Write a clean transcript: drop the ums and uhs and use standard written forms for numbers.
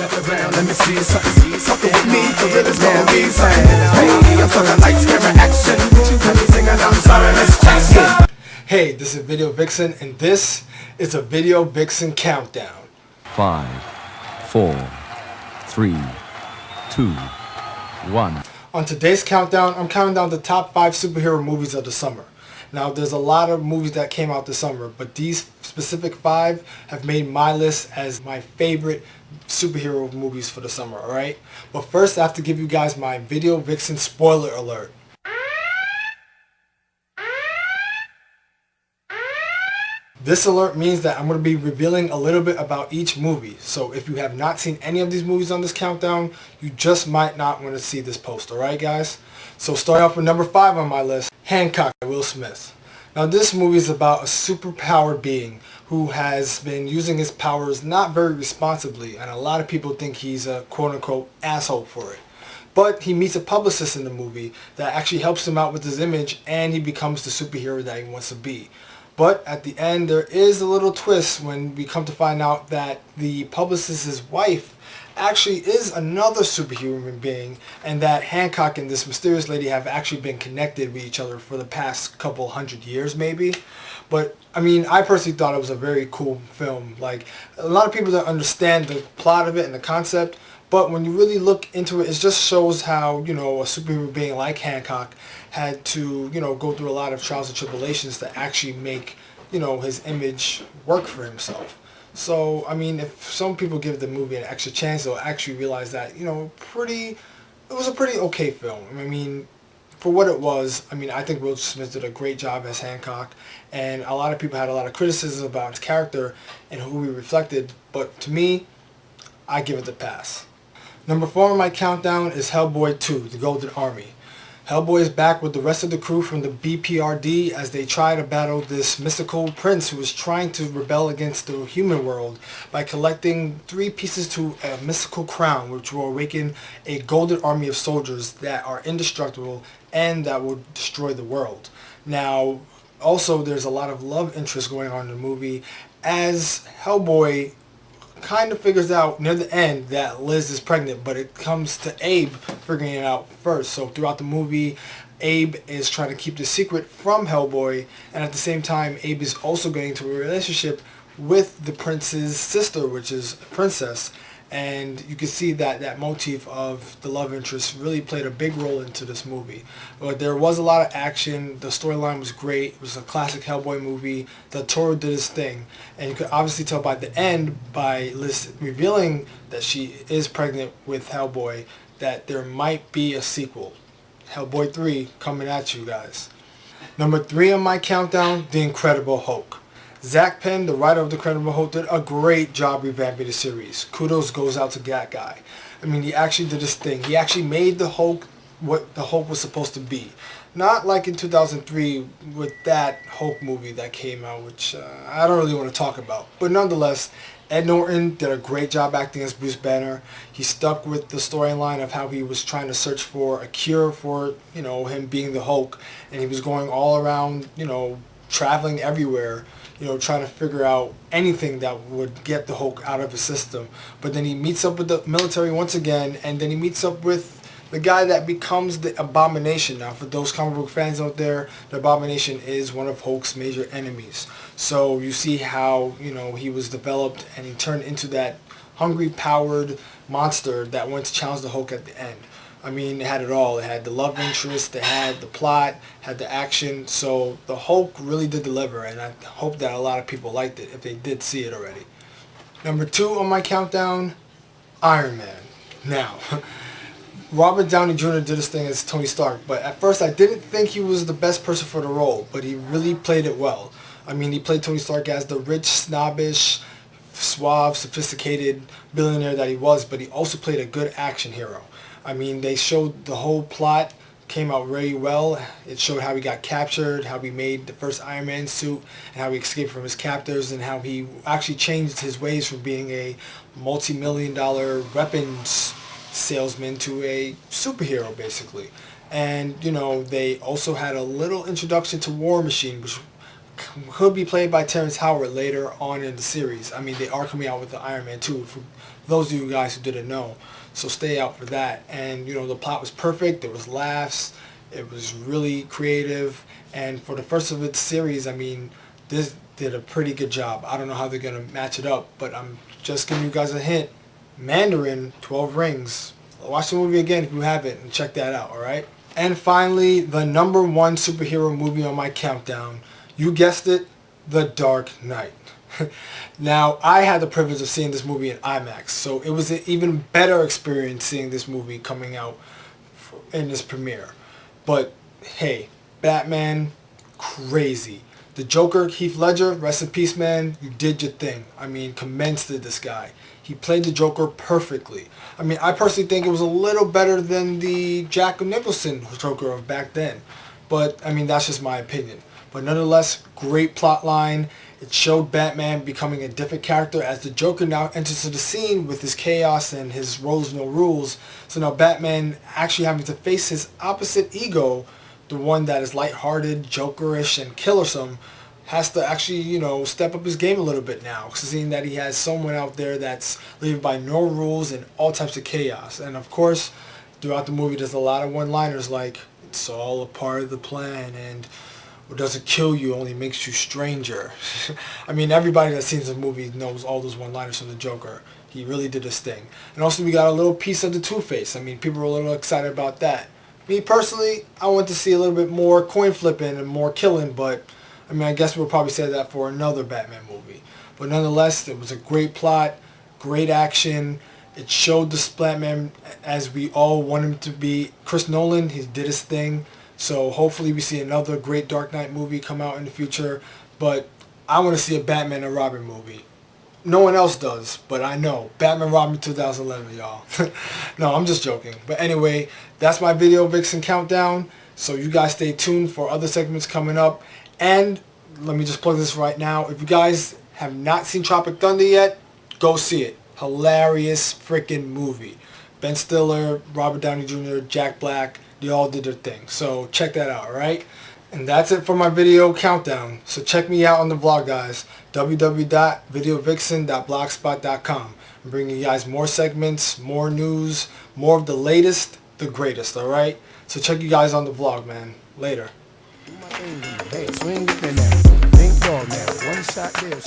at the ground, let me see something. Something hit me, the rhythm's gonna be something. Hey, I'm talking lights, camera, action. Let me sing and I'm sorry, let's check it. Hey, this is Video Vixen, and this is a Video Vixen countdown. 5, 4, 3, 2, 1. On today's countdown, I'm counting down the top 5 superhero movies of the summer. Now, there's a lot of movies that came out this summer, but these specific 5 have made my list as my favorite superhero movies for the summer, alright? But first, I have to give you guys my Video Vixen spoiler alert. This alert means that I'm going to be revealing a little bit about each movie. So if you have not seen any of these movies on this countdown, you just might not want to see this post, alright guys? So starting off with number 5 on my list, Hancock by Will Smith. Now this movie is about a superpowered being who has been using his powers not very responsibly, and a lot of people think he's a quote-unquote asshole for it. But he meets a publicist in the movie that actually helps him out with his image, and he becomes the superhero that he wants to be. But at the end, there is a little twist when we come to find out that the publicist's wife actually is another superhuman being, and that Hancock and this mysterious lady have actually been connected with each other for the past couple hundred years maybe. But I mean, I personally thought it was a very cool film. Like, a lot of people don't understand the plot of it and the concept, but when you really look into it, it just shows how, you know, a superhuman being like Hancock had to, you know, go through a lot of trials and tribulations to actually make, you know, his image work for himself. So, I mean, if some people give the movie an extra chance, they'll actually realize that, you know, it was a pretty okay film. I mean, for what it was, I mean, I think Will Smith did a great job as Hancock, and a lot of people had a lot of criticism about his character and who he reflected, but to me, I give it the pass. Number 4 on my countdown is Hellboy 2, The Golden Army. Hellboy is back with the rest of the crew from the BPRD as they try to battle this mystical prince who is trying to rebel against the human world by collecting 3 pieces to a mystical crown which will awaken a golden army of soldiers that are indestructible and that will destroy the world. Now, also there's a lot of love interest going on in the movie as Hellboy kind of figures out near the end that Liz is pregnant, but it comes to Abe figuring it out first. So throughout the movie, Abe is trying to keep the secret from Hellboy, and at the same time, Abe is also getting into a relationship with the prince's sister, which is a princess. And you can see that that motif of the love interest really played a big role into this movie. But there was a lot of action. The storyline was great. It was a classic Hellboy movie. The Toro did his thing. And you could obviously tell by the end, by Liz revealing that she is pregnant with Hellboy, that there might be a sequel. Hellboy 3 coming at you guys. Number 3 on my countdown, The Incredible Hulk. Zach Penn, the writer of The Incredible Hulk, did a great job revamping the series. Kudos goes out to that guy. I mean, he actually did his thing. He actually made the Hulk what the Hulk was supposed to be. Not like in 2003 with that Hulk movie that came out, which I don't really want to talk about. But nonetheless, Ed Norton did a great job acting as Bruce Banner. He stuck with the storyline of how he was trying to search for a cure for, you know, him being the Hulk. And he was going all around, you know, traveling everywhere, you know, trying to figure out anything that would get the Hulk out of his system. But then he meets up with the military once again, and then he meets up with the guy that becomes the Abomination. Now, for those comic book fans out there, the Abomination is one of Hulk's major enemies. So you see how, you know, he was developed and he turned into that hungry, powered monster that went to challenge the Hulk at the end. I mean, it had it all. It had the love interest, it had the plot, had the action. So the Hulk really did deliver, and I hope that a lot of people liked it if they did see it already. Number 2 on my countdown, Iron Man. Now, Robert Downey Jr. did his thing as Tony Stark, but at first I didn't think he was the best person for the role, but he really played it well. I mean, he played Tony Stark as the rich, snobbish, suave, sophisticated billionaire that he was, but he also played a good action hero. I mean, they showed the whole plot, came out very well. It showed how he got captured, how he made the first Iron Man suit, and how he escaped from his captors, and how he actually changed his ways from being a multi-million-dollar weapons salesman to a superhero, basically. And, you know, they also had a little introduction to War Machine, which could be played by Terrence Howard later on in the series. I mean, they are coming out with the Iron Man 2, for those of you guys who didn't know. So stay out for that. And, you know, the plot was perfect. There was laughs. It was really creative. And for the first of its series, I mean, this did a pretty good job. I don't know how they're going to match it up, but I'm just giving you guys a hint. Mandarin, 12 Rings. Watch the movie again if you haven't and check that out, alright? And finally, the number one superhero movie on my countdown. You guessed it, The Dark Knight. Now, I had the privilege of seeing this movie in IMAX, so it was an even better experience seeing this movie coming out in this premiere. But, hey, Batman, crazy. The Joker, Heath Ledger, rest in peace, man. You did your thing. I mean, commends to this guy. He played the Joker perfectly. I mean, I personally think it was a little better than the Jack Nicholson Joker of back then. But, I mean, that's just my opinion. But nonetheless, great plot line. It showed Batman becoming a different character as the Joker now enters the scene with his chaos and his rules no rules. So now Batman actually having to face his opposite ego, the one that is lighthearted, jokerish, and killersome, has to actually, you know, step up his game a little bit now, seeing that he has someone out there that's living by no rules and all types of chaos. And of course, throughout the movie, there's a lot of one-liners like, it's all a part of the plan, and what doesn't kill you only makes you stranger. I mean, everybody that's seen this movie knows all those one-liners from the Joker. He really did his thing. And also, we got a little piece of the Two-Face. I mean, people were a little excited about that. Me, personally, I want to see a little bit more coin flipping and more killing, but I mean, I guess we'll probably say that for another Batman movie. But nonetheless, it was a great plot, great action. It showed the Batman as we all want him to be. Chris Nolan, he did his thing. So hopefully we see another great Dark Knight movie come out in the future. But I want to see a Batman and Robin movie. No one else does, but I know. Batman Robin 2011, y'all. No, I'm just joking. But anyway, that's my video Vixen countdown. So you guys stay tuned for other segments coming up. And let me just plug this right now. If you guys have not seen Tropic Thunder yet, go see it. Hilarious freaking movie. Ben Stiller, Robert Downey Jr., Jack Black, they all did their thing. So check that out, alright? And that's it for my video countdown. So check me out on the vlog, guys. www.videovixen.blogspot.com. I'm bringing you guys more segments, more news, more of the latest, the greatest, alright? So check you guys on the vlog, man. Later. Hey, swing it in there. Pink dog now. One shot there.